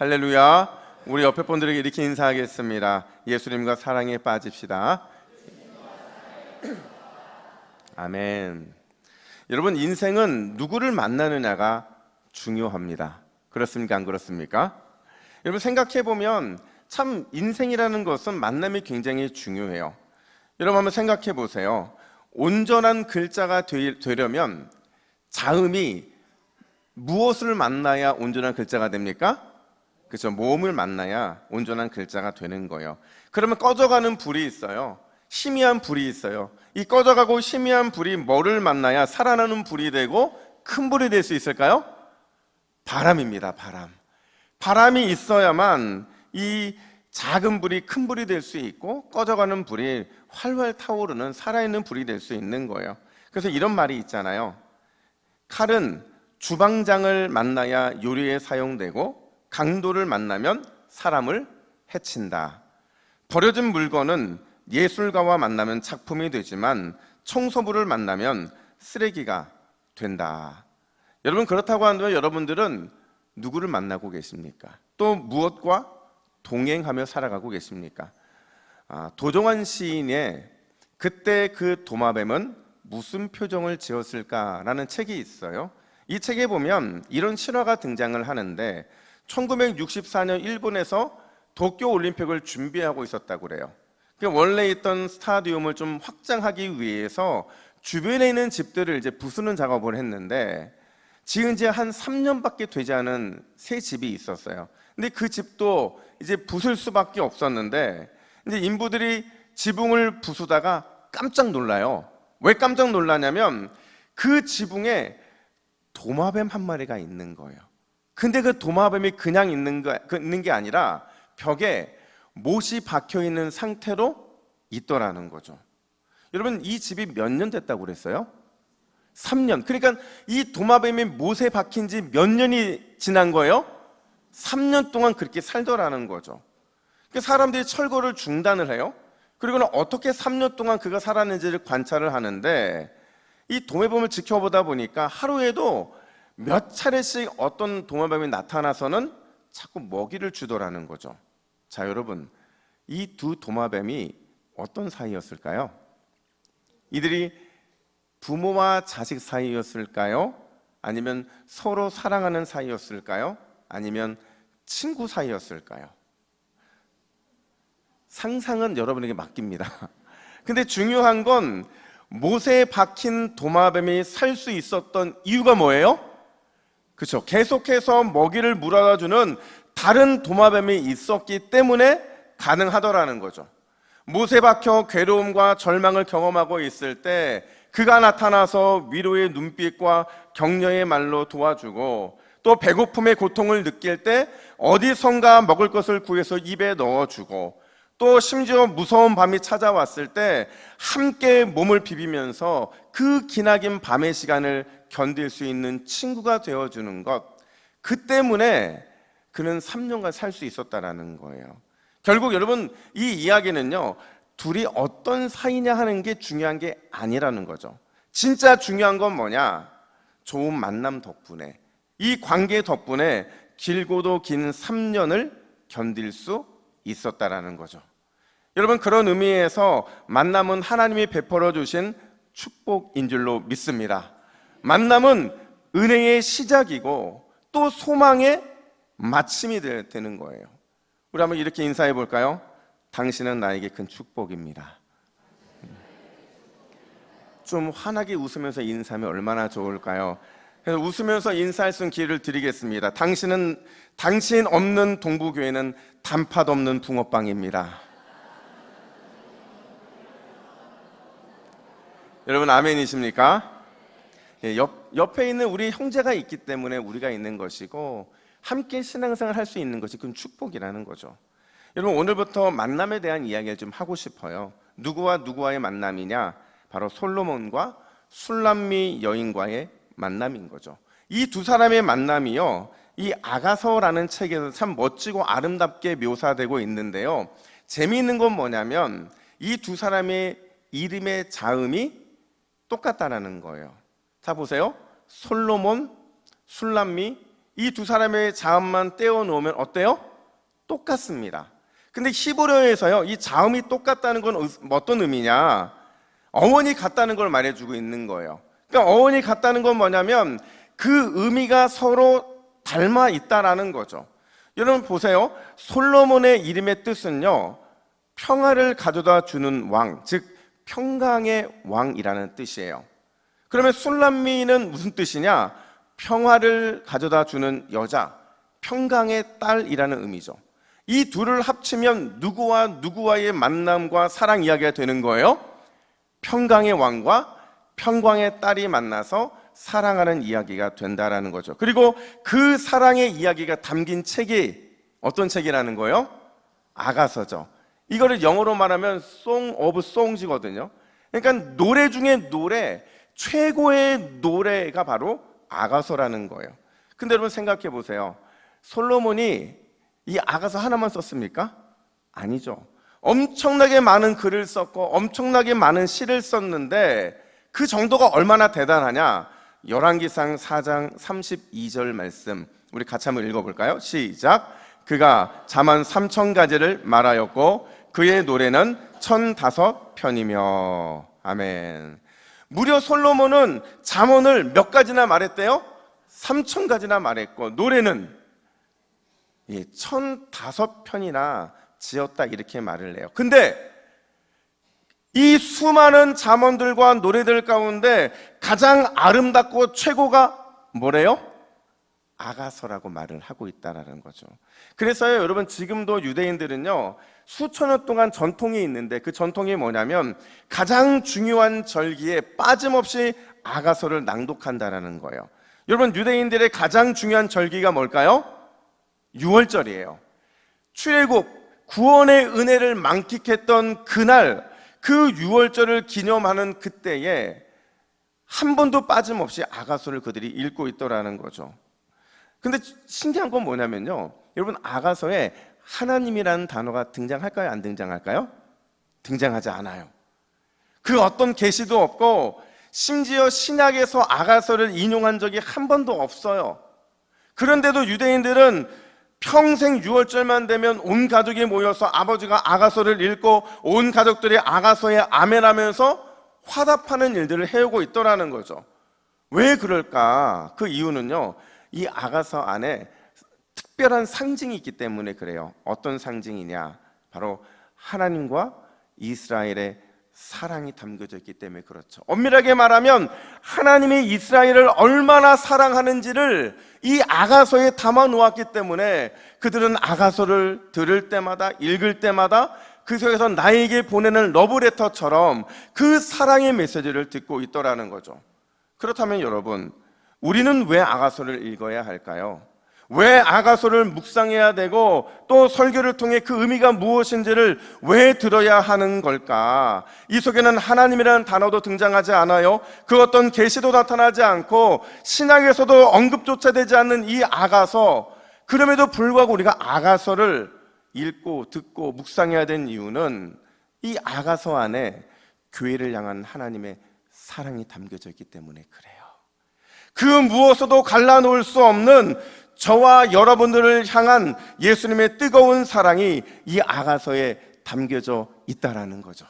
할렐루야. 우리 옆에 분들에게 이렇게 인사하겠습니다. 예수님과 사랑에 빠집시다. 아멘. 여러분, 인생은 누구를 만나느냐가 중요합니다. 그렇습니까? 안 그렇습니까? 여러분, 생각해보면 참 인생이라는 것은 만남이 굉장히 중요해요. 여러분, 한번 생각해 보세요. 온전한 글자가 되려면 자음이 무엇을 만나야 온전한 글자가 됩니까? 그렇죠. 모음을 만나야 온전한 글자가 되는 거예요. 그러면 꺼져가는 불이 있어요. 희미한 불이 있어요. 이 꺼져가고 희미한 불이 뭐를 만나야 살아나는 불이 되고 큰 불이 될 수 있을까요? 바람입니다. 바람이 있어야만 이 작은 불이 큰 불이 될 수 있고 꺼져가는 불이 활활 타오르는 살아있는 불이 될 수 있는 거예요. 그래서 이런 말이 있잖아요. 칼은 주방장을 만나야 요리에 사용되고 강도를 만나면 사람을 해친다. 버려진 물건은 예술가와 만나면 작품이 되지만 청소부를 만나면 쓰레기가 된다. 여러분, 그렇다고 한다면 여러분들은 누구를 만나고 계십니까? 또 무엇과 동행하며 살아가고 계십니까? 도종환 시인의 그때 그 도마뱀은 무슨 표정을 지었을까라는 책이 있어요. 이 책에 보면 이런 실화가 등장을 하는데 1964년 일본에서 도쿄올림픽을 준비하고 있었다고 그래요. 원래 있던 스타디움을 좀 확장하기 위해서 주변에 있는 집들을 이제 부수는 작업을 했는데 지은 지 한 3년밖에 되지 않은 새 집이 있었어요. 근데 그 집도 이제 부술 수밖에 없었는데 이제 인부들이 지붕을 부수다가 깜짝 놀라요. 왜 깜짝 놀라냐면 그 지붕에 도마뱀 한 마리가 있는 거예요. 근데 그 도마뱀이 그냥 있는 게 아니라 벽에 못이 박혀 있는 상태로 있더라는 거죠. 여러분, 이 집이 몇 년 됐다고 그랬어요? 3년. 그러니까 이 도마뱀이 못에 박힌 지 몇 년이 지난 거예요? 3년 동안 그렇게 살더라는 거죠. 사람들이 철거를 중단을 해요. 그리고는 어떻게 3년 동안 그가 살았는지를 관찰을 하는데 이 도마뱀을 지켜보다 보니까 하루에도 몇 차례씩 어떤 도마뱀이 나타나서는 자꾸 먹이를 주더라는 거죠. 자, 여러분, 이 두 도마뱀이 어떤 사이였을까요? 이들이 부모와 자식 사이였을까요? 아니면 서로 사랑하는 사이였을까요? 아니면 친구 사이였을까요? 상상은 여러분에게 맡깁니다. 근데 중요한 건 못에 박힌 도마뱀이 살 수 있었던 이유가 뭐예요? 그렇죠. 계속해서 먹이를 물어다 주는 다른 도마뱀이 있었기 때문에 가능하더라는 거죠. 못에 박혀 괴로움과 절망을 경험하고 있을 때 그가 나타나서 위로의 눈빛과 격려의 말로 도와주고 또 배고픔의 고통을 느낄 때 어디선가 먹을 것을 구해서 입에 넣어주고 또 심지어 무서운 밤이 찾아왔을 때 함께 몸을 비비면서 그 기나긴 밤의 시간을 견딜 수 있는 친구가 되어주는 것, 그 때문에 그는 3년간 살 수 있었다라는 거예요. 결국 여러분, 이 이야기는요, 둘이 어떤 사이냐 하는 게 중요한 게 아니라는 거죠. 진짜 중요한 건 뭐냐? 좋은 만남 덕분에, 이 관계 덕분에 길고도 긴 3년을 견딜 수 있었다라는 거죠. 여러분, 그런 의미에서 만남은 하나님이 베풀어 주신 축복인 줄로 믿습니다. 만남은 은혜의 시작이고 또 소망의 마침이 되는 거예요. 우리 한번 이렇게 인사해 볼까요? 당신은 나에게 큰 축복입니다. 좀 환하게 웃으면서 인사하면 얼마나 좋을까요? 그래서 웃으면서 인사할 수 있는 기회를 드리겠습니다. 당신 없는 동부교회는 단팥 없는 붕어빵입니다. 여러분, 아멘이십니까? 옆에 있는 우리 형제가 있기 때문에 우리가 있는 것이고 함께 신앙생활 할 수 있는 것이 그건 축복이라는 거죠. 여러분, 오늘부터 만남에 대한 이야기를 좀 하고 싶어요. 누구와 누구와의 만남이냐? 바로 솔로몬과 술람미 여인과의 만남인 거죠. 이 두 사람의 만남이요, 이 아가서라는 책에서 참 멋지고 아름답게 묘사되고 있는데요, 재미있는 건 뭐냐면 이 두 사람의 이름의 자음이 똑같다라는 거예요. 자, 보세요. 솔로몬, 술람미, 이 두 사람의 자음만 떼어 놓으면 어때요? 똑같습니다. 근데 히브리어에서요, 이 자음이 똑같다는 건 어떤 의미냐? 어원이 같다는 걸 말해주고 있는 거예요. 그러니까 어원이 같다는 건 뭐냐면 그 의미가 서로 닮아 있다라는 거죠. 여러분 보세요. 솔로몬의 이름의 뜻은요, 평화를 가져다 주는 왕, 즉 평강의 왕이라는 뜻이에요. 그러면 술람미는 무슨 뜻이냐? 평화를 가져다 주는 여자, 평강의 딸이라는 의미죠. 이 둘을 합치면 누구와 누구와의 만남과 사랑 이야기가 되는 거예요? 평강의 왕과 평강의 딸이 만나서 사랑하는 이야기가 된다라는 거죠. 그리고 그 사랑의 이야기가 담긴 책이 어떤 책이라는 거예요? 아가서죠. 이거를 영어로 말하면 Song of Songs이거든요. 그러니까 노래 중에 노래, 최고의 노래가 바로 아가서라는 거예요. 근데 여러분 생각해 보세요. 솔로몬이 이 아가서 하나만 썼습니까? 아니죠. 엄청나게 많은 글을 썼고 엄청나게 많은 시를 썼는데 그 정도가 얼마나 대단하냐? 열왕기상 4장 32절 말씀 우리 같이 한번 읽어볼까요? 시작. 그가 잠언 3,000가지를 말하였고 그의 노래는 1,005편이며. 아멘. 무려 솔로몬은 잠언을 몇 가지나 말했대요? 3,000가지나 말했고 노래는 1,005편이나 지었다 이렇게 말을 해요. 근데 이 수많은 잠언들과 노래들 가운데 가장 아름답고 최고가 뭐래요? 아가서라고 말을 하고 있다는 거죠. 그래서요, 여러분 지금도 유대인들은요 수천 년 동안 전통이 있는데 그 전통이 뭐냐면 가장 중요한 절기에 빠짐없이 아가서를 낭독한다라는 거예요. 여러분 유대인들의 가장 중요한 절기가 뭘까요? 유월절이에요. 출애굽 구원의 은혜를 만끽했던 그날 그 유월절을 기념하는 그때에 한 번도 빠짐없이 아가서를 그들이 읽고 있더라는 거죠. 근데 신기한 건 뭐냐면요, 여러분 아가서에 하나님이라는 단어가 등장할까요? 안 등장할까요? 등장하지 않아요. 그 어떤 계시도 없고 심지어 신약에서 아가서를 인용한 적이 한 번도 없어요. 그런데도 유대인들은 평생 유월절만 되면 온 가족이 모여서 아버지가 아가서를 읽고 온 가족들이 아가서에 아멘하면서 화답하는 일들을 해오고 있더라는 거죠. 왜 그럴까? 그 이유는요, 이 아가서 안에 특별한 상징이 있기 때문에 그래요. 어떤 상징이냐? 바로 하나님과 이스라엘의 사랑이 담겨져 있기 때문에 그렇죠. 엄밀하게 말하면 하나님이 이스라엘을 얼마나 사랑하는지를 이 아가서에 담아 놓았기 때문에 그들은 아가서를 들을 때마다 읽을 때마다 그 속에서 나에게 보내는 러브레터처럼 그 사랑의 메시지를 듣고 있더라는 거죠. 그렇다면 여러분, 우리는 왜 아가서를 읽어야 할까요? 왜 아가서를 묵상해야 되고 또 설교를 통해 그 의미가 무엇인지를 왜 들어야 하는 걸까? 이 속에는 하나님이라는 단어도 등장하지 않아요. 그 어떤 계시도 나타나지 않고 신약에서도 언급조차 되지 않는 이 아가서, 그럼에도 불구하고 우리가 아가서를 읽고 듣고 묵상해야 되는 이유는 이 아가서 안에 교회를 향한 하나님의 사랑이 담겨져 있기 때문에 그래요. 그 무엇으로도 갈라놓을 수 없는 저와 여러분들을 향한 예수님의 뜨거운 사랑이 이 아가서에 담겨져 있다라는 거죠.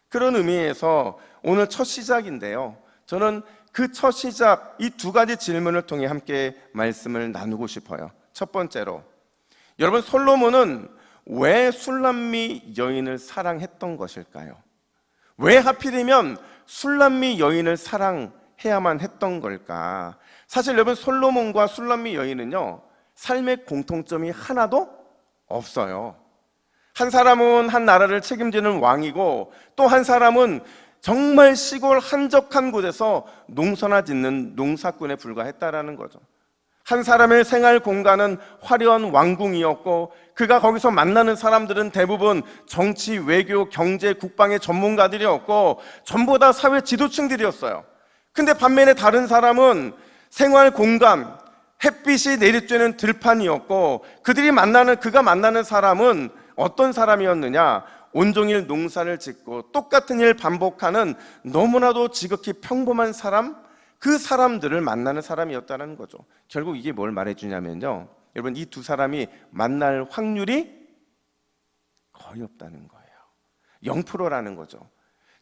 그런 의미에서 오늘 첫 시작인데요, 저는 그 첫 시작 이 두 가지 질문을 통해 함께 말씀을 나누고 싶어요. 첫 번째로, 여러분 솔로몬은 왜 술람미 여인을 사랑했던 것일까요? 왜 하필이면 술람미 여인을 사랑해야만 했던 걸까? 사실 여러분 솔로몬과 술람미 여인은요 삶의 공통점이 하나도 없어요. 한 사람은 한 나라를 책임지는 왕이고 또 한 사람은 정말 시골 한적한 곳에서 농사나 짓는 농사꾼에 불과했다라는 거죠. 한 사람의 생활 공간은 화려한 왕궁이었고 그가 거기서 만나는 사람들은 대부분 정치, 외교, 경제, 국방의 전문가들이었고 전부 다 사회 지도층들이었어요. 근데 반면에 다른 사람은 생활 공간, 햇빛이 내리쬐는 들판이었고 그가 만나는 사람은 어떤 사람이었느냐? 온종일 농사를 짓고 똑같은 일 반복하는 너무나도 지극히 평범한 사람, 그 사람들을 만나는 사람이었다는 거죠. 결국 이게 뭘 말해주냐면요, 여러분, 이 두 사람이 만날 확률이 거의 없다는 거예요. 0%라는 거죠.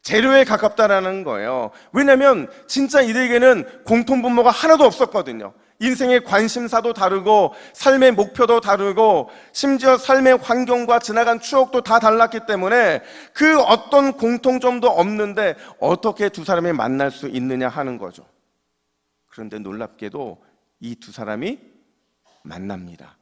제로에 가깝다라는 거예요. 왜냐하면 진짜 이들에게는 공통분모가 하나도 없었거든요. 인생의 관심사도 다르고 삶의 목표도 다르고 심지어 삶의 환경과 지나간 추억도 다 달랐기 때문에 그 어떤 공통점도 없는데 어떻게 두 사람이 만날 수 있느냐 하는 거죠. 그런데 놀랍게도 이 두 사람이 만납니다.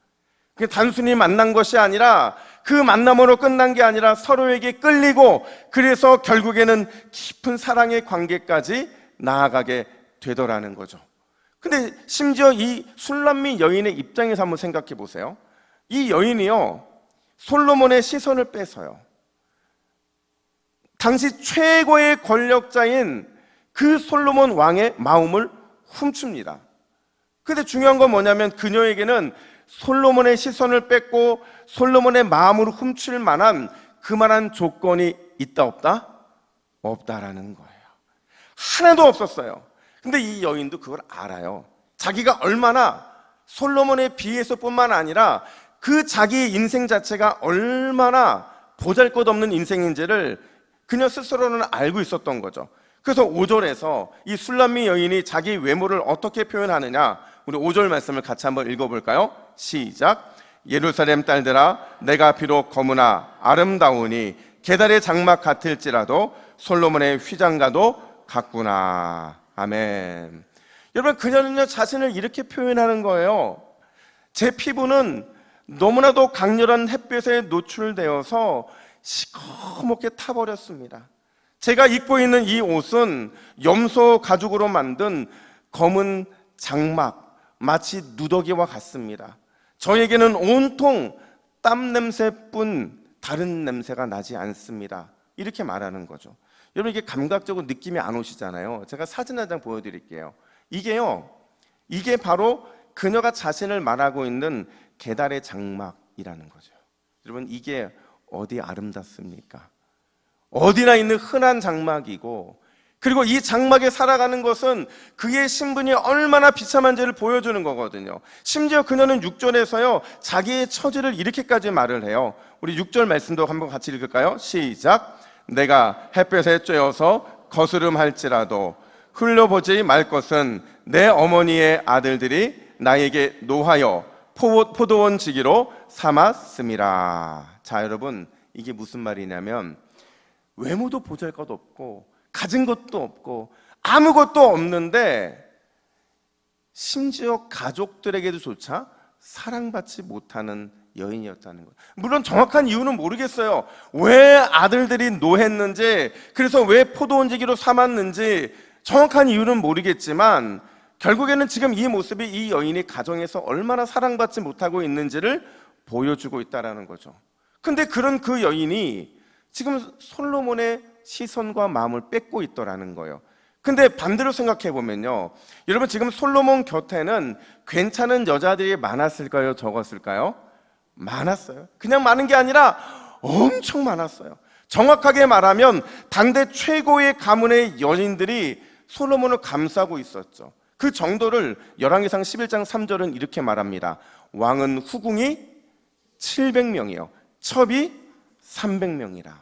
그게 단순히 만난 것이 아니라 그 만남으로 끝난 게 아니라 서로에게 끌리고 그래서 결국에는 깊은 사랑의 관계까지 나아가게 되더라는 거죠. 근데 심지어 이 술람미 여인의 입장에서 한번 생각해 보세요. 이 여인이요, 솔로몬의 시선을 뺏어요. 당시 최고의 권력자인 그 솔로몬 왕의 마음을 훔칩니다. 근데 중요한 건 뭐냐면 그녀에게는 솔로몬의 시선을 뺏고 솔로몬의 마음을 훔칠 만한 그만한 조건이 있다 없다? 없다라는 거예요. 하나도 없었어요. 근데 이 여인도 그걸 알아요. 자기가 얼마나 솔로몬에 비해서뿐만 아니라 그 자기의 인생 자체가 얼마나 보잘것없는 인생인지를 그녀 스스로는 알고 있었던 거죠. 그래서 5절에서 이 술람미 여인이 자기 외모를 어떻게 표현하느냐, 우리 5절 말씀을 같이 한번 읽어볼까요? 시작. 예루살렘 딸들아, 내가 비록 검으나 아름다우니 게달의 장막 같을지라도 솔로몬의 휘장과도 같구나. 아멘. 여러분, 그녀는요 자신을 이렇게 표현하는 거예요. 제 피부는 너무나도 강렬한 햇볕에 노출되어서 시커멓게 타버렸습니다. 제가 입고 있는 이 옷은 염소 가죽으로 만든 검은 장막, 마치 누더기와 같습니다. 저에게는 온통 땀 냄새뿐 다른 냄새가 나지 않습니다. 이렇게 말하는 거죠. 여러분, 이게 감각적으로 느낌이 안 오시잖아요. 제가 사진 한 장 보여드릴게요. 이게 바로 그녀가 자신을 말하고 있는 게달의 장막이라는 거죠. 여러분, 이게 어디 아름답습니까? 어디나 있는 흔한 장막이고, 그리고 이 장막에 살아가는 것은 그의 신분이 얼마나 비참한지를 보여주는 거거든요. 심지어 그녀는 6절에서요 자기의 처지를 이렇게까지 말을 해요. 우리 6절 말씀도 한번 같이 읽을까요? 시작. 내가 햇볕에 쬐어서 거스름할지라도 흘려보지 말 것은 내 어머니의 아들들이 나에게 노하여 포도원 지기로 삼았음이라. 자, 여러분, 이게 무슨 말이냐면 외모도 보잘것없고 가진 것도 없고 아무것도 없는데 심지어 가족들에게도조차 사랑받지 못하는 여인이었다는 거예요. 물론 정확한 이유는 모르겠어요. 왜 아들들이 노했는지, 그래서 왜 포도원지기로 삼았는지 정확한 이유는 모르겠지만 결국에는 지금 이 모습이 이 여인이 가정에서 얼마나 사랑받지 못하고 있는지를 보여주고 있다는 거죠. 근데 그런 그 여인이 지금 솔로몬의 시선과 마음을 뺏고 있더라는 거예요. 근데 반대로 생각해 보면요, 여러분, 지금 솔로몬 곁에는 괜찮은 여자들이 많았을까요? 적었을까요? 많았어요. 그냥 많은 게 아니라 엄청 많았어요. 정확하게 말하면 당대 최고의 가문의 여인들이 솔로몬을 감싸고 있었죠. 그 정도를 열왕기상 11장 3절은 이렇게 말합니다. 왕은 후궁이 700명이요 첩이 300명이라.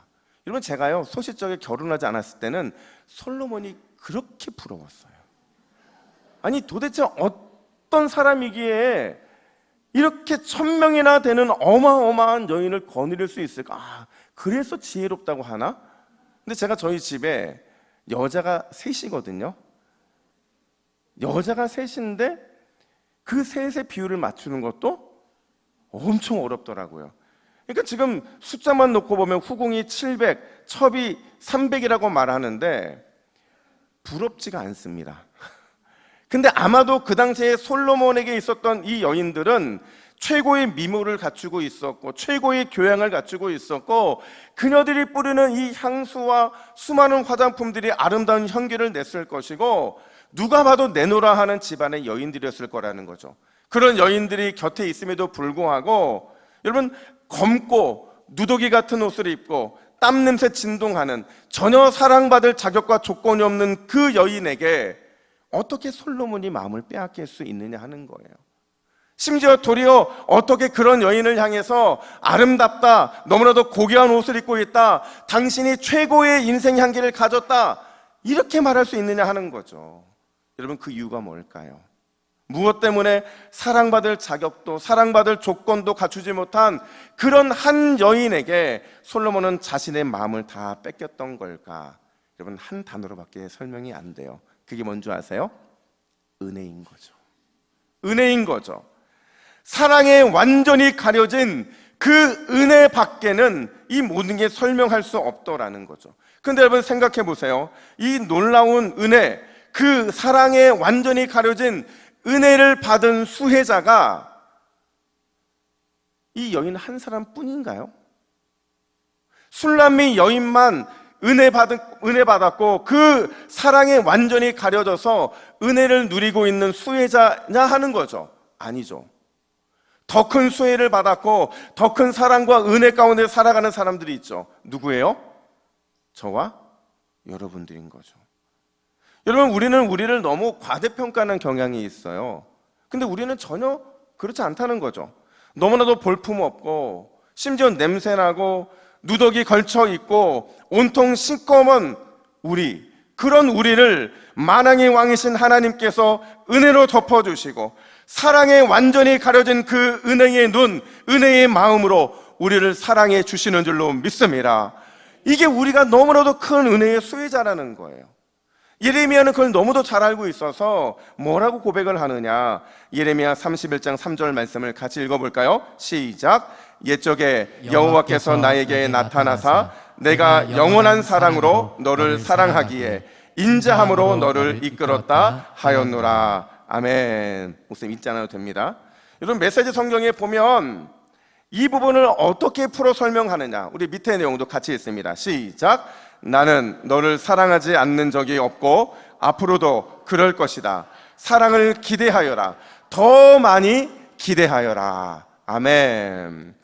여러분, 제가요 소시적에 결혼하지 않았을 때는 솔로몬이 그렇게 부러웠어요. 아니, 도대체 어떤 사람이기에 이렇게 1000명이나 되는 어마어마한 여인을 거느릴 수 있을까? 그래서 지혜롭다고 하나? 근데 제가 저희 집에 여자가 셋이거든요. 여자가 셋인데 그 셋의 비율을 맞추는 것도 엄청 어렵더라고요. 그러니까 지금 숫자만 놓고 보면 후궁이 700, 첩이 300이라고 말하는데 부럽지가 않습니다. 근데 아마도 그 당시에 솔로몬에게 있었던 이 여인들은 최고의 미모를 갖추고 있었고 최고의 교양을 갖추고 있었고 그녀들이 뿌리는 이 향수와 수많은 화장품들이 아름다운 향기를 냈을 것이고 누가 봐도 내노라 하는 집안의 여인들이었을 거라는 거죠. 그런 여인들이 곁에 있음에도 불구하고 여러분, 검고 누더기 같은 옷을 입고 땀 냄새 진동하는 전혀 사랑받을 자격과 조건이 없는 그 여인에게 어떻게 솔로몬이 마음을 빼앗길 수 있느냐 하는 거예요. 심지어 도리어 어떻게 그런 여인을 향해서 아름답다, 너무나도 고귀한 옷을 입고 있다, 당신이 최고의 인생 향기를 가졌다, 이렇게 말할 수 있느냐 하는 거죠. 여러분, 그 이유가 뭘까요? 무엇 때문에 사랑받을 자격도 사랑받을 조건도 갖추지 못한 그런 한 여인에게 솔로몬은 자신의 마음을 다 뺏겼던 걸까? 여러분, 한 단어로밖에 설명이 안 돼요. 그게 뭔지 아세요? 은혜인 거죠. 은혜인 거죠. 사랑에 완전히 가려진 그 은혜 밖에는 이 모든 게 설명할 수 없더라는 거죠. 근데 여러분 생각해 보세요. 이 놀라운 은혜, 그 사랑에 완전히 가려진 은혜를 받은 수혜자가 이 여인 한 사람뿐인가요? 술람미 여인만 은혜 받았고 그 사랑에 완전히 가려져서 은혜를 누리고 있는 수혜자냐 하는 거죠. 아니죠. 더 큰 수혜를 받았고 더 큰 사랑과 은혜 가운데 살아가는 사람들이 있죠. 누구예요? 저와 여러분들인 거죠. 여러분, 우리는 우리를 너무 과대평가하는 경향이 있어요. 근데 우리는 전혀 그렇지 않다는 거죠. 너무나도 볼품없고 심지어 냄새나고 누더기 걸쳐 있고 온통 시꺼먼 우리, 그런 우리를 만왕의 왕이신 하나님께서 은혜로 덮어주시고 사랑에 완전히 가려진 그 은혜의 눈, 은혜의 마음으로 우리를 사랑해 주시는 줄로 믿습니다. 이게 우리가 너무나도 큰 은혜의 수혜자라는 거예요. 예레미야는 그걸 너무도 잘 알고 있어서 뭐라고 고백을 하느냐, 예레미야 31장 3절 말씀을 같이 읽어볼까요? 시작. 옛적에 여호와께서 나에게 나타나사 내가 영원한 사랑으로 너를 사랑하기에 인자함으로 너를 이끌었다 하였노라. 아멘. 목사님 읽지 않아도 됩니다. 여러분, 메시지 성경에 보면 이 부분을 어떻게 풀어 설명하느냐, 우리 밑에 내용도 같이 읽습니다. 시작. 나는 너를 사랑하지 않는 적이 없고 앞으로도 그럴 것이다. 사랑을 기대하여라. 더 많이 기대하여라. 아멘.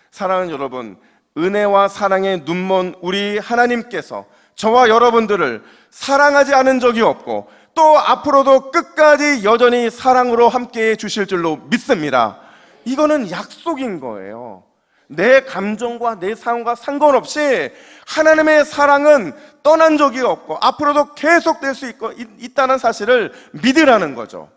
사랑하는 여러분, 은혜와 사랑의 눈먼 우리 하나님께서 저와 여러분들을 사랑하지 않은 적이 없고 또 앞으로도 끝까지 여전히 사랑으로 함께해 주실 줄로 믿습니다. 이거는 약속인 거예요. 내 감정과 내 상황과 상관없이 하나님의 사랑은 떠난 적이 없고 앞으로도 계속될 수 있다는 사실을 믿으라는 거죠.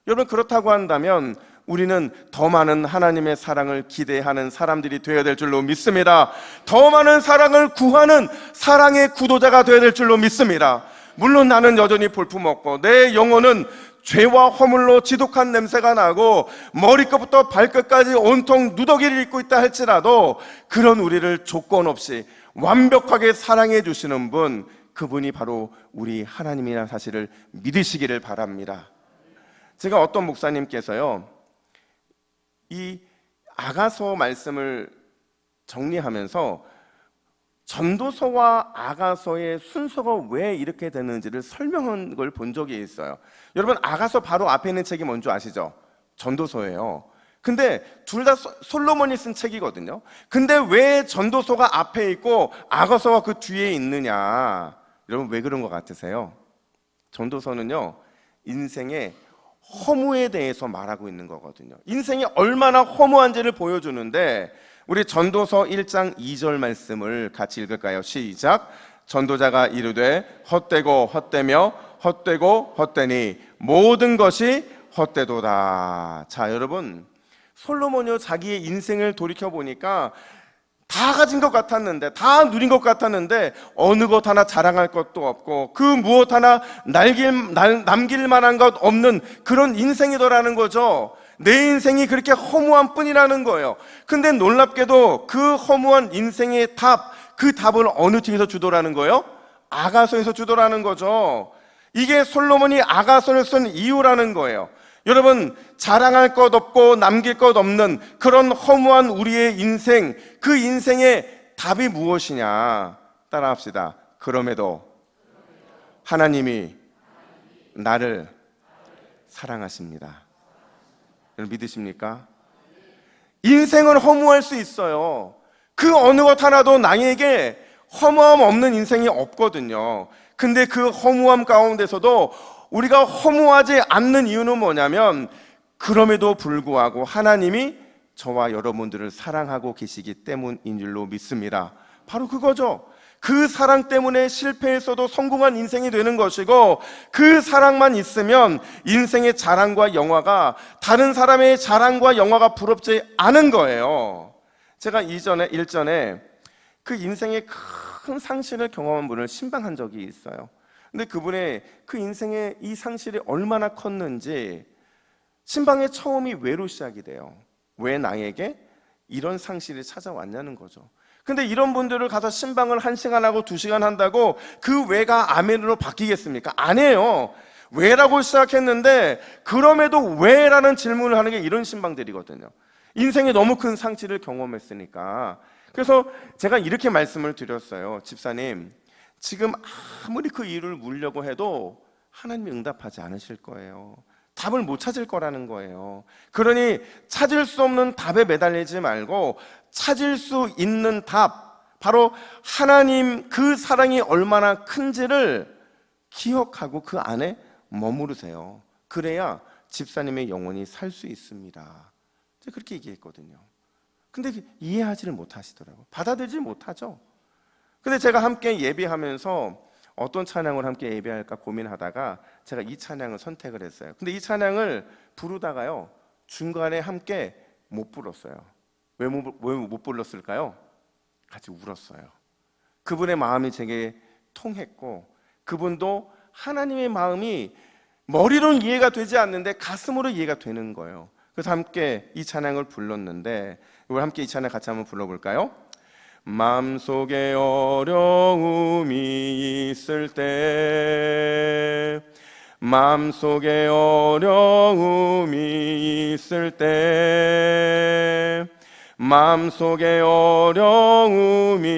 여러분, 그렇다고 한다면 우리는 더 많은 하나님의 사랑을 기대하는 사람들이 되어야 될 줄로 믿습니다. 더 많은 사랑을 구하는 사랑의 구도자가 되어야 될 줄로 믿습니다. 물론 나는 여전히 볼품없고 내 영혼은 죄와 허물로 지독한 냄새가 나고 머리끝부터 발끝까지 온통 누더기를 입고 있다 할지라도 그런 우리를 조건 없이 완벽하게 사랑해 주시는 분, 그분이 바로 우리 하나님이라는 사실을 믿으시기를 바랍니다. 제가 어떤 목사님께서요, 이 아가서 말씀을 정리하면서 전도서와 아가서의 순서가 왜 이렇게 되는지를 설명한 걸 본 적이 있어요. 여러분, 아가서 바로 앞에 있는 책이 뭔지 아시죠? 전도서예요. 근데 둘 다 솔로몬이 쓴 책이거든요. 근데 왜 전도서가 앞에 있고 아가서가 그 뒤에 있느냐? 여러분, 왜 그런 것 같으세요? 전도서는요, 인생의 허무에 대해서 말하고 있는 거거든요. 인생이 얼마나 허무한지를 보여주는데, 우리 전도서 1장 2절 말씀을 같이 읽을까요? 시작. 전도자가 이르되 헛되고 헛되며 헛되고 헛되니 모든 것이 헛되도다. 자, 여러분, 솔로몬이 자기의 인생을 돌이켜보니까 다 가진 것 같았는데, 다 누린 것 같았는데 어느 것 하나 자랑할 것도 없고 그 무엇 하나 남길 만한 것 없는 그런 인생이더라는 거죠. 내 인생이 그렇게 허무한 뿐이라는 거예요. 근데 놀랍게도 그 허무한 인생의 답, 그 답을 어느 책에서 주더라는 거예요? 아가서에서 주더라는 거죠. 이게 솔로몬이 아가서를 쓴 이유라는 거예요. 여러분, 자랑할 것 없고 남길 것 없는 그런 허무한 우리의 인생, 그 인생의 답이 무엇이냐? 따라합시다. 그럼에도 하나님이 나를 사랑하십니다. 여러분, 믿으십니까? 인생은 허무할 수 있어요. 그 어느 것 하나도 나에게 허무함 없는 인생이 없거든요. 근데 그 허무함 가운데서도 우리가 허무하지 않는 이유는 뭐냐면 그럼에도 불구하고 하나님이 저와 여러분들을 사랑하고 계시기 때문인 줄로 믿습니다. 바로 그거죠. 그 사랑 때문에 실패했어도 성공한 인생이 되는 것이고, 그 사랑만 있으면 인생의 자랑과 영화가 다른 사람의 자랑과 영화가 부럽지 않은 거예요. 제가 일전에 그 인생의 큰 상실을 경험한 분을 신방한 적이 있어요. 근데 그분의 그 인생의 이 상실이 얼마나 컸는지, 신방의 처음이 왜로 시작이 돼요. 왜 나에게 이런 상실이 찾아왔냐는 거죠. 근데 이런 분들을 가서 신방을 1시간 하고 2시간 한다고 그 왜가 아멘으로 바뀌겠습니까? 안 해요. 왜라고 시작했는데 그럼에도 왜라는 질문을 하는 게 이런 신방들이거든요. 인생에 너무 큰 상실을 경험했으니까. 그래서 제가 이렇게 말씀을 드렸어요. 집사님, 지금 아무리 그 이유를 물려고 해도 하나님이 응답하지 않으실 거예요. 답을 못 찾을 거라는 거예요. 그러니 찾을 수 없는 답에 매달리지 말고 찾을 수 있는 답, 바로 하나님 그 사랑이 얼마나 큰지를 기억하고 그 안에 머무르세요. 그래야 집사님의 영혼이 살 수 있습니다. 제가 그렇게 얘기했거든요. 근데 이해하지를 못하시더라고요. 받아들이지 못하죠. 근데 제가 함께 예배하면서 어떤 찬양을 함께 예배할까 고민하다가 제가 이 찬양을 선택을 했어요. 근데 이 찬양을 부르다가요, 중간에 함께 못 불렀어요. 왜 못 불렀을까요? 같이 울었어요. 그분의 마음이 제게 통했고, 그분도 하나님의 마음이 머리로는 이해가 되지 않는데 가슴으로 이해가 되는 거예요. 그래서 함께 이 찬양을 불렀는데, 이걸 함께 이 찬양 같이 한번 불러볼까요? 마음속에 어려움이 있을 때, 마음속에 어려움이 있을 때, 마음속에 어려움이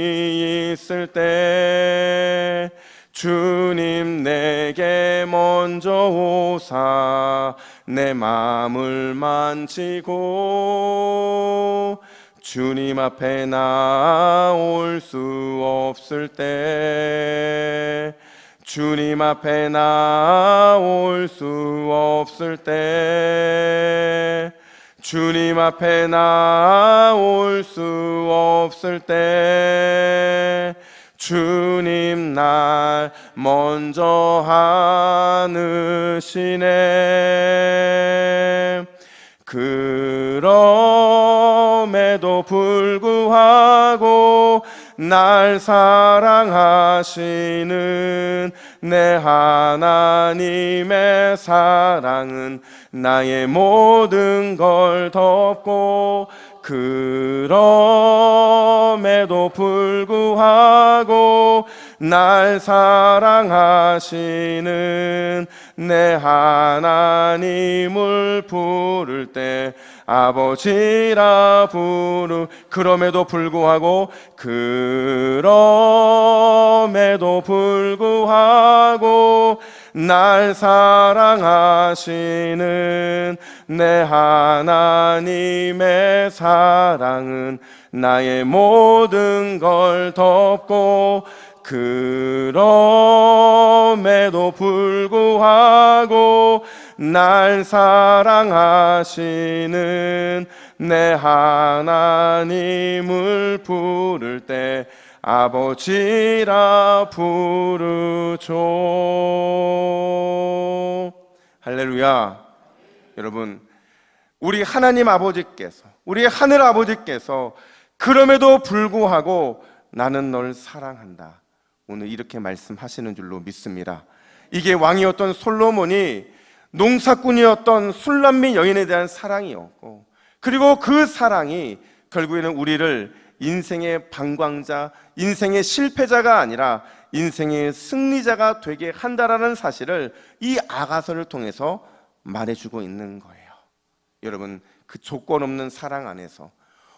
있을 때, 주님 내게 먼저 오사 내 마음을 만지고, 주님 앞에 나올 수 없을 때, 주님 앞에 나올 수 없을 때, 주님 앞에 나올 수 없을 때, 주님 날 먼저 안으시네. 그럼에도 불구하고 날 사랑하시는 내 하나님의 사랑은 나의 모든 걸 덮고, 그럼에도 불구하고 날 사랑하시는 내 하나님을 부를 때 아버지라 그럼에도 불구하고, 그럼에도 불구하고 날 사랑하시는 내 하나님의 사랑은 나의 모든 걸 덮고, 그럼에도 불구하고 날 사랑하시는 내 하나님을 부를 때 아버지라 부르죠. 할렐루야. 여러분, 우리 하나님 아버지께서, 우리 하늘 아버지께서 그럼에도 불구하고 나는 널 사랑한다, 오늘 이렇게 말씀하시는 줄로 믿습니다. 이게 왕이었던 솔로몬이 농사꾼이었던 술람미 여인에 대한 사랑이었고, 그리고 그 사랑이 결국에는 우리를 인생의 방광자, 인생의 실패자가 아니라 인생의 승리자가 되게 한다라는 사실을 이 아가서를 통해서 말해주고 있는 거예요. 여러분, 그 조건 없는 사랑 안에서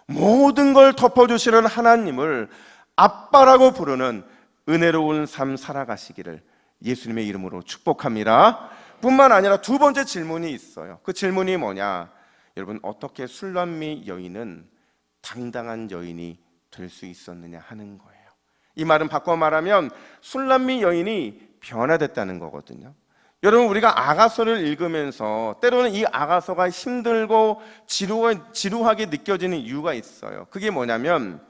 모든 걸 덮어주시는 하나님을 아빠라고 부르는 은혜로운 삶 살아가시기를 예수님의 이름으로 축복합니다. 뿐만 아니라 두 번째 질문이 있어요. 그 질문이 뭐냐? 여러분, 어떻게 술람미 여인은 당당한 여인이 될 수 있었느냐 하는 거예요. 이 말은 바꿔 말하면 술람미 여인이 변화됐다는 거거든요. 여러분, 우리가 아가서를 읽으면서 때로는 이 아가서가 힘들고 지루하게 느껴지는 이유가 있어요. 그게 뭐냐면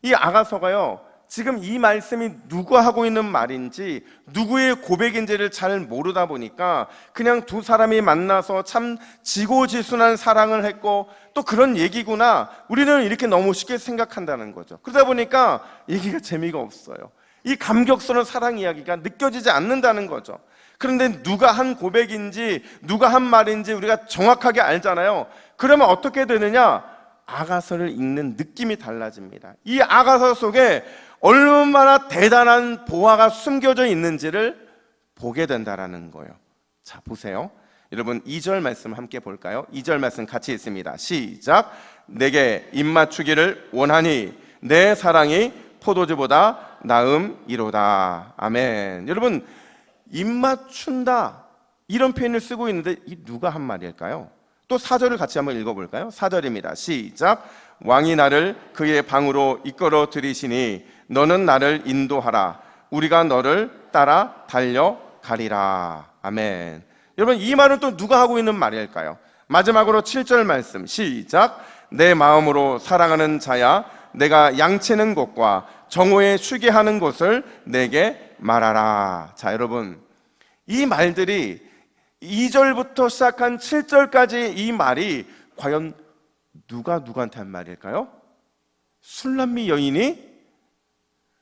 이 아가서가요, 지금 이 말씀이 누가 하고 있는 말인지 누구의 고백인지를 잘 모르다 보니까 그냥 두 사람이 만나서 참 지고지순한 사랑을 했고 또 그런 얘기구나, 우리는 이렇게 너무 쉽게 생각한다는 거죠. 그러다 보니까 얘기가 재미가 없어요. 이 감격스러운 사랑 이야기가 느껴지지 않는다는 거죠. 그런데 누가 한 고백인지 누가 한 말인지 우리가 정확하게 알잖아요. 그러면 어떻게 되느냐? 아가서를 읽는 느낌이 달라집니다. 이 아가서 속에 얼마나 대단한 보화가 숨겨져 있는지를 보게 된다라는 거예요. 자, 보세요. 여러분, 2절 말씀 함께 볼까요? 2절 말씀 같이 읽습니다. 시작. 내게 입맞추기를 원하니 내 사랑이 포도주보다 나음이로다. 아멘. 여러분, 입맞춘다 이런 표현을 쓰고 있는데 이 누가 한 말일까요? 또 4절을 같이 한번 읽어볼까요? 4절입니다. 시작. 왕이 나를 그의 방으로 이끌어 들이시니 너는 나를 인도하라. 우리가 너를 따라 달려가리라. 아멘. 여러분, 이 말은 또 누가 하고 있는 말일까요? 마지막으로 7절 말씀 시작. 내 마음으로 사랑하는 자야, 내가 양치는 곳과 정오에 쉬게 하는 곳을 내게 말하라. 자, 여러분, 이 말들이 2절부터 시작한 7절까지 이 말이 과연 누가 누구한테 한 말일까요? 술람미 여인이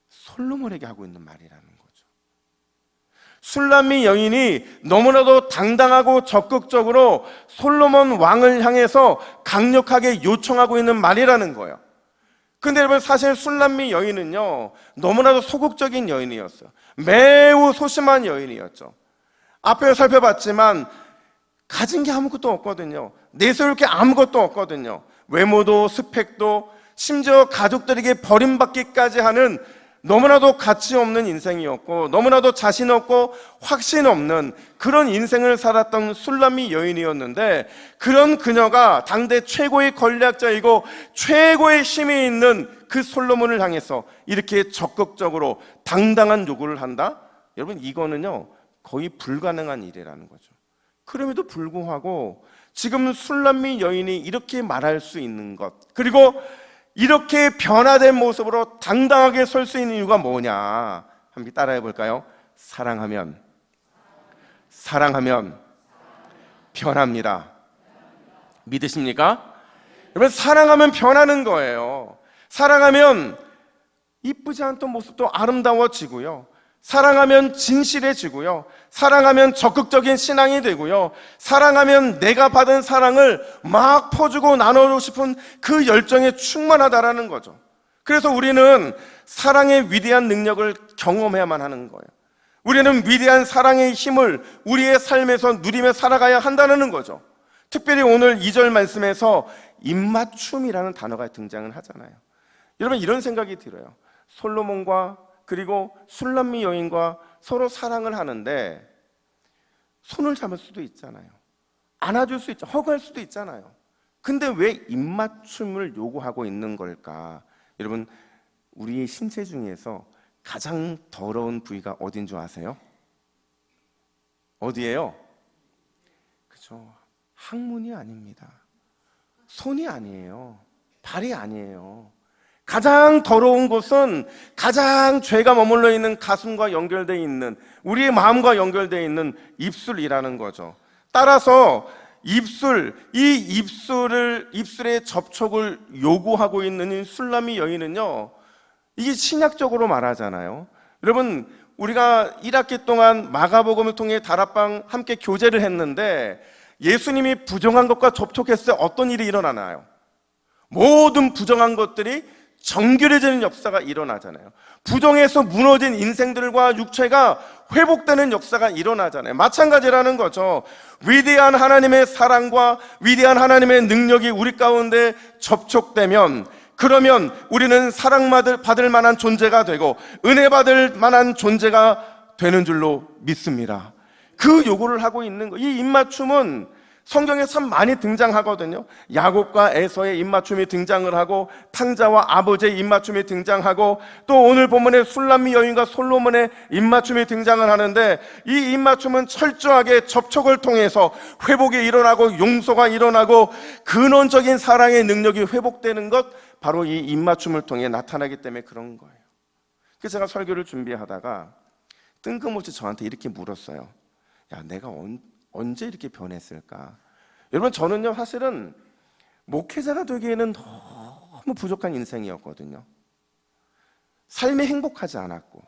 솔로몬에게 하고 있는 말이라는 거죠. 술람미 여인이 너무나도 당당하고 적극적으로 솔로몬 왕을 향해서 강력하게 요청하고 있는 말이라는 거예요. 근데 여러분, 사실 술람미 여인은요, 너무나도 소극적인 여인이었어요. 매우 소심한 여인이었죠. 앞에 살펴봤지만 가진 게 아무것도 없거든요. 내세울 게 아무것도 없거든요. 외모도 스펙도 심지어 가족들에게 버림받기까지 하는 너무나도 가치 없는 인생이었고 너무나도 자신 없고 확신 없는 그런 인생을 살았던 술람미 여인이었는데, 그런 그녀가 당대 최고의 권력자이고 최고의 힘이 있는 그 솔로몬을 향해서 이렇게 적극적으로 당당한 요구를 한다? 여러분, 이거는요 거의 불가능한 일이라는 거죠. 그럼에도 불구하고 지금 술람미 여인이 이렇게 말할 수 있는 것, 그리고 이렇게 변화된 모습으로 당당하게 설 수 있는 이유가 뭐냐? 함께 따라해 볼까요? 사랑하면 변합니다. 믿으십니까? 여러분, 사랑하면 변하는 거예요. 사랑하면 이쁘지 않던 모습도 아름다워지고요. 사랑하면 진실해지고요. 사랑하면 적극적인 신앙이 되고요. 사랑하면 내가 받은 사랑을 막 퍼주고 나누고 싶은 그 열정에 충만하다라는 거죠. 그래서 우리는 사랑의 위대한 능력을 경험해야만 하는 거예요. 우리는 위대한 사랑의 힘을 우리의 삶에서 누리며 살아가야 한다는 거죠. 특별히 오늘 2절 말씀에서 입맞춤이라는 단어가 등장을 하잖아요. 여러분, 이런 생각이 들어요. 솔로몬과 그리고 술람미 여인과 서로 사랑을 하는데 손을 잡을 수도 있잖아요. 안아줄 수 있죠. 허그할 수도 있잖아요. 근데 왜 입맞춤을 요구하고 있는 걸까? 여러분, 우리의 신체 중에서 가장 더러운 부위가 어딘 줄 아세요? 어디예요? 그죠? 항문이 아닙니다. 손이 아니에요. 발이 아니에요. 가장 더러운 곳은 가장 죄가 머물러 있는 가슴과 연결되어 있는, 우리의 마음과 연결되어 있는 입술이라는 거죠. 따라서 입술의 접촉을 요구하고 있는 이 술람미 여인은요, 이게 신약적으로 말하잖아요. 여러분, 우리가 1학기 동안 마가복음을 통해 다락방 함께 교제를 했는데 예수님이 부정한 것과 접촉했을 때 어떤 일이 일어나나요? 모든 부정한 것들이 정결해지는 역사가 일어나잖아요. 부정에서 무너진 인생들과 육체가 회복되는 역사가 일어나잖아요. 마찬가지라는 거죠. 위대한 하나님의 사랑과 위대한 하나님의 능력이 우리 가운데 접촉되면, 그러면 우리는 사랑받을 만한 존재가 되고 은혜 받을 만한 존재가 되는 줄로 믿습니다. 그 요구를 하고 있는 거. 이 입맞춤은 성경에 참 많이 등장하거든요. 야곱과 에서의 입맞춤이 등장을 하고 탕자와 아버지의 입맞춤이 등장하고 또 오늘 본문에 술람미 여인과 솔로몬의 입맞춤이 등장을 하는데 이 입맞춤은 철저하게 접촉을 통해서 회복이 일어나고 용서가 일어나고 근원적인 사랑의 능력이 회복되는 것, 바로 이 입맞춤을 통해 나타나기 때문에 그런 거예요. 그래서 제가 설교를 준비하다가 뜬금없이 저한테 이렇게 물었어요. 야, 내가 언제 이렇게 변했을까? 여러분, 저는요 사실은 목회자가 되기에는 너무 부족한 인생이었거든요. 삶이 행복하지 않았고,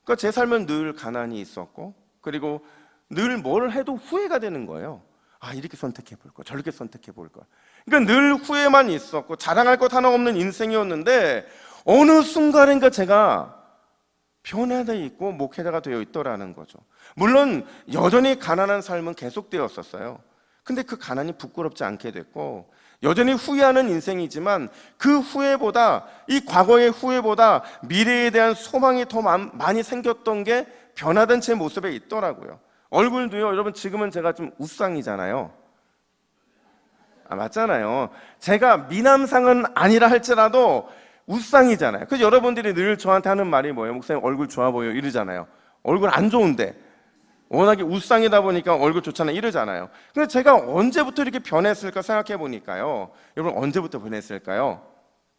그러니까 제 삶은 늘 가난이 있었고, 그리고 늘 뭘 해도 후회가 되는 거예요. 아, 이렇게 선택해 볼 걸, 저렇게 선택해 볼 걸. 그러니까 늘 후회만 있었고 자랑할 것 하나 없는 인생이었는데 어느 순간인가 제가 변화되어 있고 목회자가 되어 있더라는 거죠. 물론 여전히 가난한 삶은 계속되었었어요. 근데 그 가난이 부끄럽지 않게 됐고, 여전히 후회하는 인생이지만 그 후회보다, 이 과거의 후회보다 미래에 대한 소망이 더 많이 생겼던 게 변화된 제 모습에 있더라고요. 얼굴도요, 여러분 지금은 제가 좀 웃상이잖아요. 맞잖아요. 제가 미남상은 아니라 할지라도 웃상이잖아요. 그래서 여러분들이 늘 저한테 하는 말이 뭐예요? 목사님 얼굴 좋아 보여 이러잖아요. 얼굴 안 좋은데 워낙에 웃상이다 보니까 얼굴 좋잖아요 이러잖아요. 근데 제가 언제부터 이렇게 변했을까 생각해 보니까요, 여러분 언제부터 변했을까요?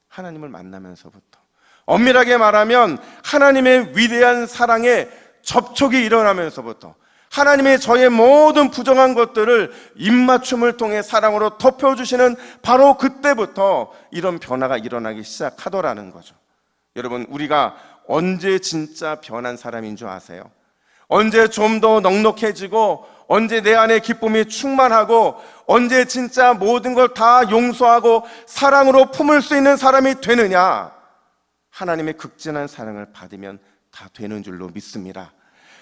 하나님을 만나면서부터. 엄밀하게 말하면 하나님의 위대한 사랑에 접촉이 일어나면서부터, 하나님의 저의 모든 부정한 것들을 입맞춤을 통해 사랑으로 덮여주시는 바로 그때부터 이런 변화가 일어나기 시작하더라는 거죠. 여러분, 우리가 언제 진짜 변한 사람인 줄 아세요? 언제 좀 더 넉넉해지고, 언제 내 안에 기쁨이 충만하고, 언제 진짜 모든 걸 다 용서하고 사랑으로 품을 수 있는 사람이 되느냐? 하나님의 극진한 사랑을 받으면 다 되는 줄로 믿습니다.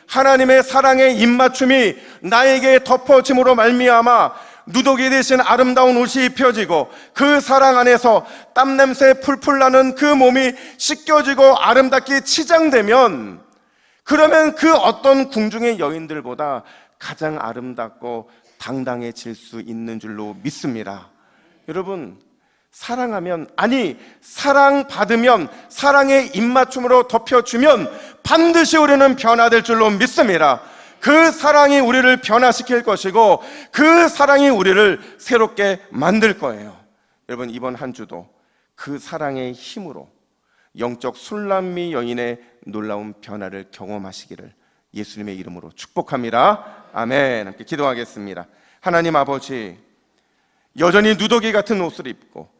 하나님의 사랑의 입맞춤이 나에게 덮어짐으로 말미암아 누더기 대신 아름다운 옷이 입혀지고, 그 사랑 안에서 땀냄새 풀풀 나는 그 몸이 씻겨지고 아름답게 치장되면, 그러면 그 어떤 궁중의 여인들보다 가장 아름답고 당당해질 수 있는 줄로 믿습니다. 여러분, 사랑하면, 아니 사랑받으면, 사랑의 입맞춤으로 덮여주면 반드시 우리는 변화될 줄로 믿습니다. 그 사랑이 우리를 변화시킬 것이고 그 사랑이 우리를 새롭게 만들 거예요. 여러분, 이번 한 주도 그 사랑의 힘으로 영적 술람미 여인의 놀라운 변화를 경험하시기를 예수님의 이름으로 축복합니다. 아멘. 함께 기도하겠습니다. 하나님 아버지, 여전히 누더기 같은 옷을 입고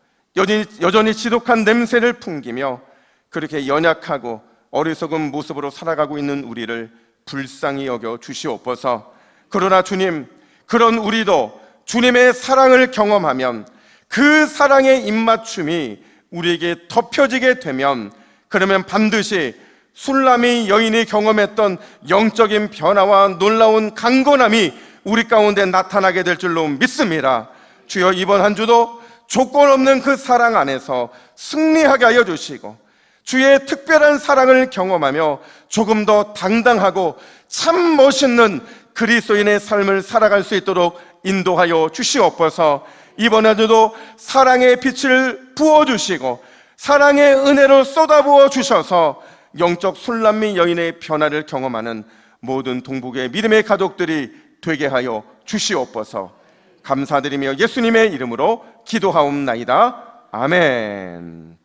여전히 지독한 냄새를 풍기며 그렇게 연약하고 어리석은 모습으로 살아가고 있는 우리를 불쌍히 여겨 주시옵소서. 그러나 주님, 그런 우리도 주님의 사랑을 경험하면 그 사랑의 입맞춤이 우리에게 덮여지게 되면, 그러면 반드시 술람미 여인이 경험했던 영적인 변화와 놀라운 강건함이 우리 가운데 나타나게 될 줄로 믿습니다. 주여, 이번 한 주도 조건 없는 그 사랑 안에서 승리하게 하여 주시고, 주의 특별한 사랑을 경험하며 조금 더 당당하고 참 멋있는 그리스도인의 삶을 살아갈 수 있도록 인도하여 주시옵소서. 이번 한 주도 사랑의 빛을 부어주시고 사랑의 은혜로 쏟아부어 주셔서 영적 술람미 여인의 변화를 경험하는 모든 동북의 믿음의 가족들이 되게 하여 주시옵소서. 감사드리며 예수님의 이름으로 기도하옵나이다. 아멘.